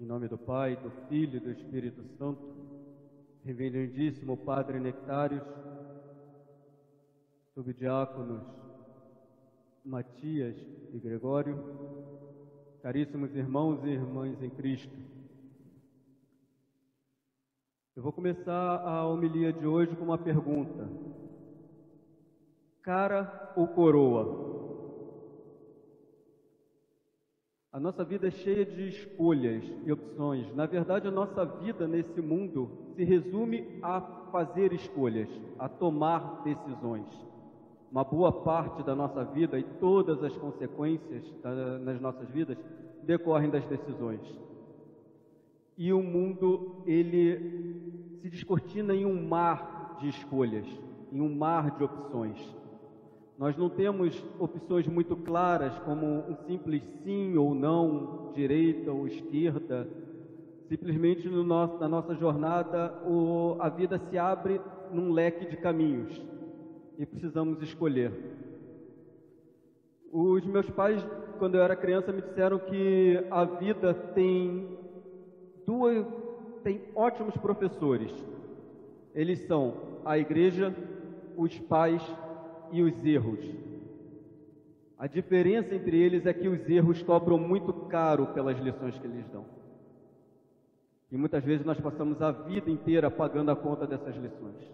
Em nome do Pai, do Filho e do Espírito Santo, reverendíssimo Padre Nectários, subdiáconos Matias e Gregório, caríssimos irmãos e irmãs em Cristo. Eu vou começar a homilia de hoje com uma pergunta: cara ou coroa? A nossa vida é cheia de escolhas e opções. Na verdade, a nossa vida nesse mundo se resume a fazer escolhas, a tomar decisões. Uma boa parte da nossa vida e todas as consequências nas nossas vidas decorrem das decisões. E o mundo, ele se descortina em um mar de escolhas, em um mar de opções. Nós não temos opções muito claras, como um simples sim ou não, direita ou esquerda. Simplesmente na nossa jornada, a vida se abre num leque de caminhos e precisamos escolher. Os meus pais, quando eu era criança, me disseram que a vida tem ótimos professores. Eles são a igreja, os pais e os erros. A diferença entre eles é que os erros cobram muito caro pelas lições que eles dão. E muitas vezes nós passamos a vida inteira pagando a conta dessas lições.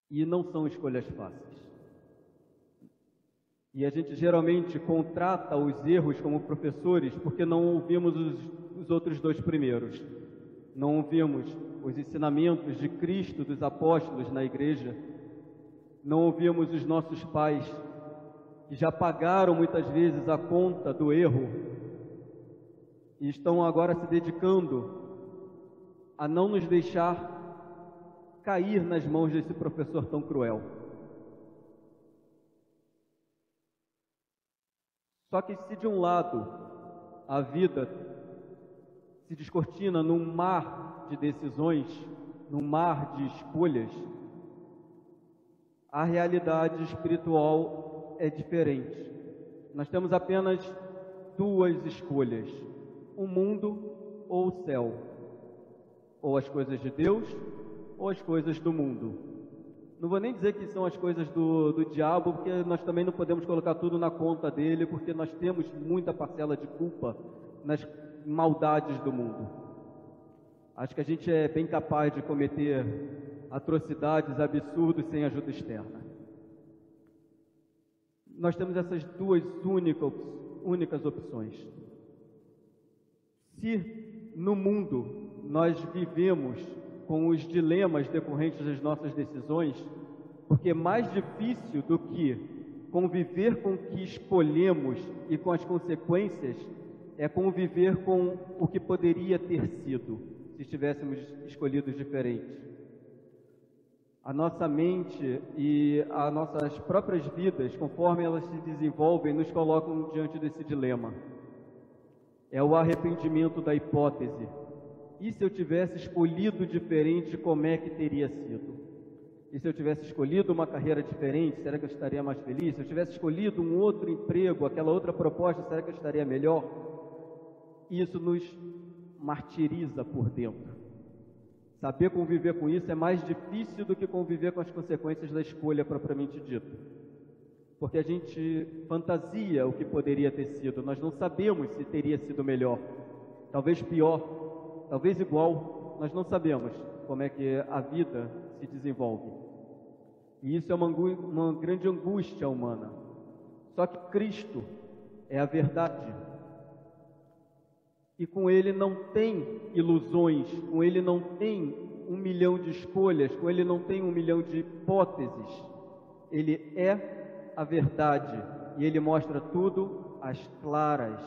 E não são escolhas fáceis. E a gente geralmente contrata os erros como professores porque não ouvimos os outros dois primeiros. Não ouvimos os ensinamentos de Cristo, dos apóstolos na igreja. Não ouvimos os nossos pais, que já pagaram muitas vezes a conta do erro e estão agora se dedicando a não nos deixar cair nas mãos desse professor tão cruel. Só que se de um lado a vida se descortina num mar de decisões, num mar de escolhas, a realidade espiritual é diferente. Nós temos apenas duas escolhas: o mundo ou o céu, ou as coisas de Deus ou as coisas do mundo. Não vou nem dizer que são as coisas do diabo, porque nós também não podemos colocar tudo na conta dele, porque nós temos muita parcela de culpa nas maldades do mundo. Acho que a gente é bem capaz de cometer atrocidades, absurdos sem ajuda externa. Nós temos essas duas únicas opções. Se no mundo nós vivemos com os dilemas decorrentes das nossas decisões, porque é mais difícil do que conviver com o que escolhemos e com as consequências é conviver com o que poderia ter sido, se tivéssemos escolhidos diferentes. A nossa mente e as nossas próprias vidas, conforme elas se desenvolvem, nos colocam diante desse dilema. É o arrependimento da hipótese. E se eu tivesse escolhido diferente, como é que teria sido? E se eu tivesse escolhido uma carreira diferente, será que eu estaria mais feliz? Se eu tivesse escolhido um outro emprego, aquela outra proposta, será que eu estaria melhor? Isso nos martiriza por dentro. Saber conviver com isso é mais difícil do que conviver com as consequências da escolha propriamente dita. Porque a gente fantasia o que poderia ter sido, nós não sabemos se teria sido melhor, talvez pior, talvez igual, nós não sabemos como é que a vida se desenvolve. E isso é uma grande angústia humana. Só que Cristo é a verdade. E com Ele não tem ilusões, com Ele não tem 1 milhão de escolhas, com Ele não tem 1 milhão de hipóteses. Ele é a verdade e Ele mostra tudo às claras.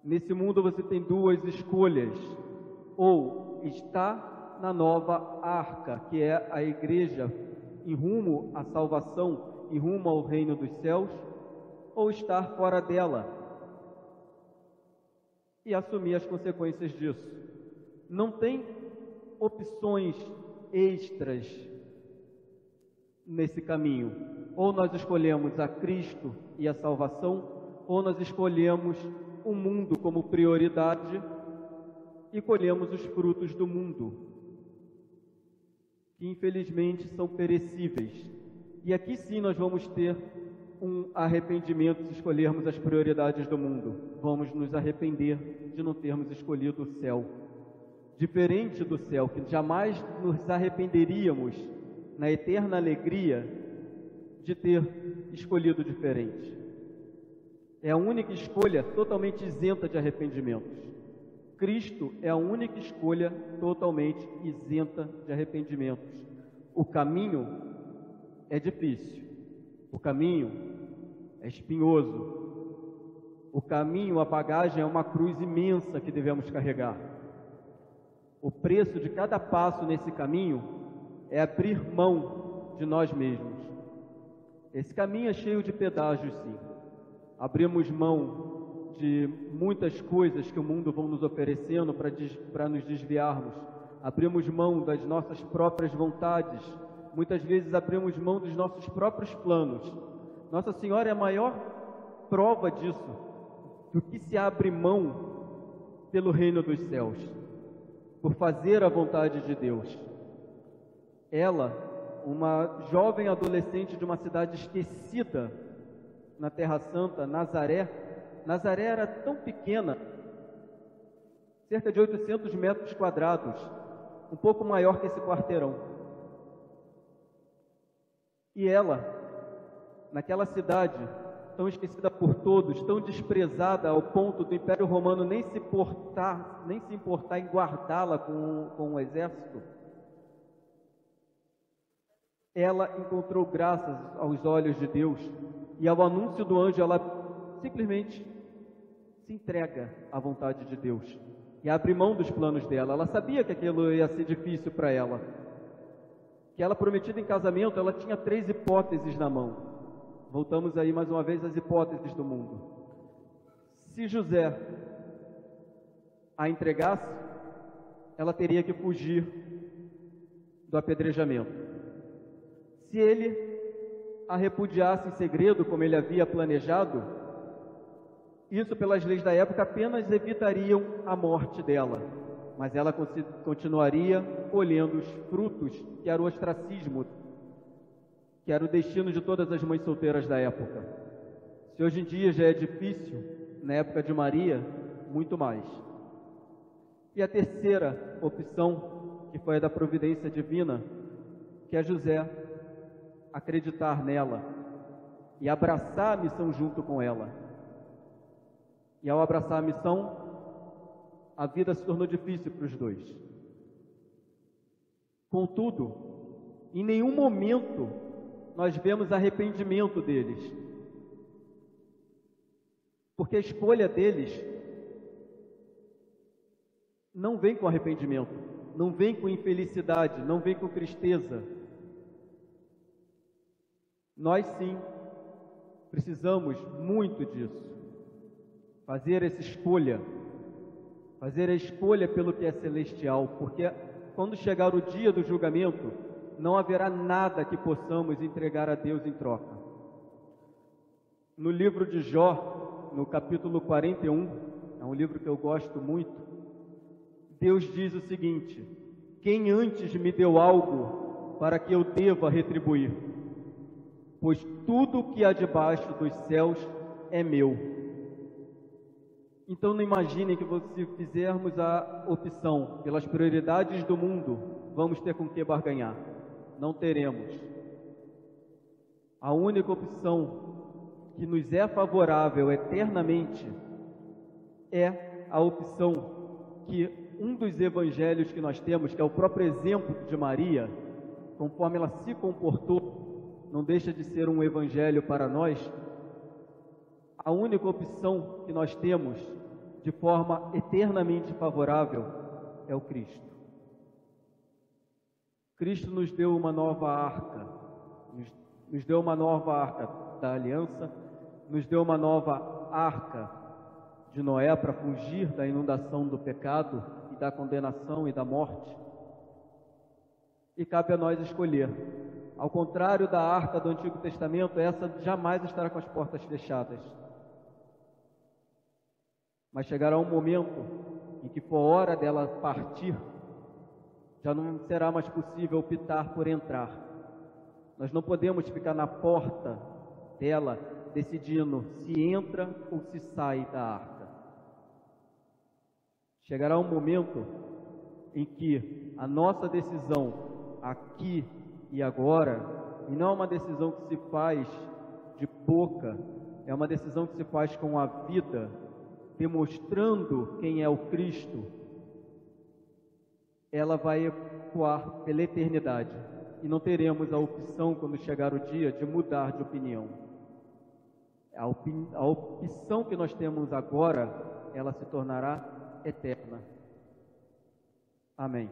Nesse mundo você tem duas escolhas: ou está na nova arca, que é a igreja, em rumo à salvação, em rumo ao reino dos céus, ou estar fora dela e assumir as consequências disso. Não tem opções extras nesse caminho. Ou nós escolhemos a Cristo e a salvação, ou nós escolhemos o mundo como prioridade e colhemos os frutos do mundo, que infelizmente são perecíveis. E aqui sim nós vamos ter um arrependimento se escolhermos as prioridades do mundo. Vamos nos arrepender de não termos escolhido o céu. Diferente do céu, que jamais nos arrependeríamos na eterna alegria de ter escolhido diferente. É a única escolha totalmente isenta de arrependimentos. Cristo é a única escolha totalmente isenta de arrependimentos. O caminho é difícil, o caminho é espinhoso, o caminho, a bagagem é uma cruz imensa que devemos carregar. O preço de cada passo nesse caminho é abrir mão de nós mesmos. Esse caminho é cheio de pedágios, sim. Abrimos mão de muitas coisas que o mundo vão nos oferecendo para nos desviarmos. Abrimos mão das nossas próprias vontades. Muitas vezes abrimos mão dos nossos próprios planos. Nossa Senhora é a maior prova disso, do que se abre mão pelo reino dos céus, por fazer a vontade de Deus. Ela, uma jovem adolescente de uma cidade esquecida na Terra Santa, Nazaré. Nazaré era tão pequena, cerca de 800 metros quadrados, um pouco maior que esse quarteirão. E ela, naquela cidade, tão esquecida por todos, tão desprezada ao ponto do Império Romano nem se importar em guardá-la com um exército, ela encontrou graças aos olhos de Deus, e ao anúncio do anjo, ela simplesmente se entrega à vontade de Deus e abre mão dos planos dela. Ela sabia que aquilo ia ser difícil para ela, que ela prometida em casamento, ela tinha 3 hipóteses na mão. Voltamos aí mais uma vez às hipóteses do mundo. Se José a entregasse, ela teria que fugir do apedrejamento. Se ele a repudiasse em segredo, como ele havia planejado, isso, pelas leis da época, apenas evitariam a morte dela, mas ela continuaria colhendo os frutos, que era o ostracismo, que era o destino de todas as mães solteiras da época. Se hoje em dia já é difícil, na época de Maria, muito mais. E a terceira opção, que foi a da providência divina, que é José acreditar nela e abraçar a missão junto com ela. E ao abraçar a missão, a vida se tornou difícil para os dois. Contudo, em nenhum momento nós vemos arrependimento deles, porque a escolha deles não vem com arrependimento, não vem com infelicidade, não vem com tristeza. Nós sim precisamos muito disso, fazer essa escolha, fazer a escolha pelo que é celestial, porque quando chegar o dia do julgamento, não haverá nada que possamos entregar a Deus em troca. No livro de Jó, no capítulo 41, é um livro que eu gosto muito, Deus diz o seguinte: quem antes me deu algo para que eu deva retribuir? Pois tudo o que há debaixo dos céus é meu. Então não imaginem que se fizermos a opção pelas prioridades do mundo, vamos ter com que barganhar. Não teremos. A única opção que nos é favorável eternamente é a opção que um dos evangelhos que nós temos, que é o próprio exemplo de Maria, conforme ela se comportou, não deixa de ser um evangelho para nós. A única opção que nós temos de forma eternamente favorável é o Cristo. Cristo nos deu uma nova arca, nos deu uma nova arca da aliança, nos deu uma nova arca de Noé para fugir da inundação do pecado e da condenação e da morte. E cabe a nós escolher. Ao contrário da arca do Antigo Testamento, essa jamais estará com as portas fechadas. Mas chegará um momento em que for hora dela partir, já não será mais possível optar por entrar. Nós não podemos ficar na porta dela decidindo se entra ou se sai da arca. Chegará um momento em que a nossa decisão aqui e agora, e não é uma decisão que se faz de boca, é uma decisão que se faz com a vida, demonstrando quem é o Cristo, ela vai ecoar pela eternidade. E não teremos a opção, quando chegar o dia, de mudar de opinião. A opção que nós temos agora, ela se tornará eterna. Amém.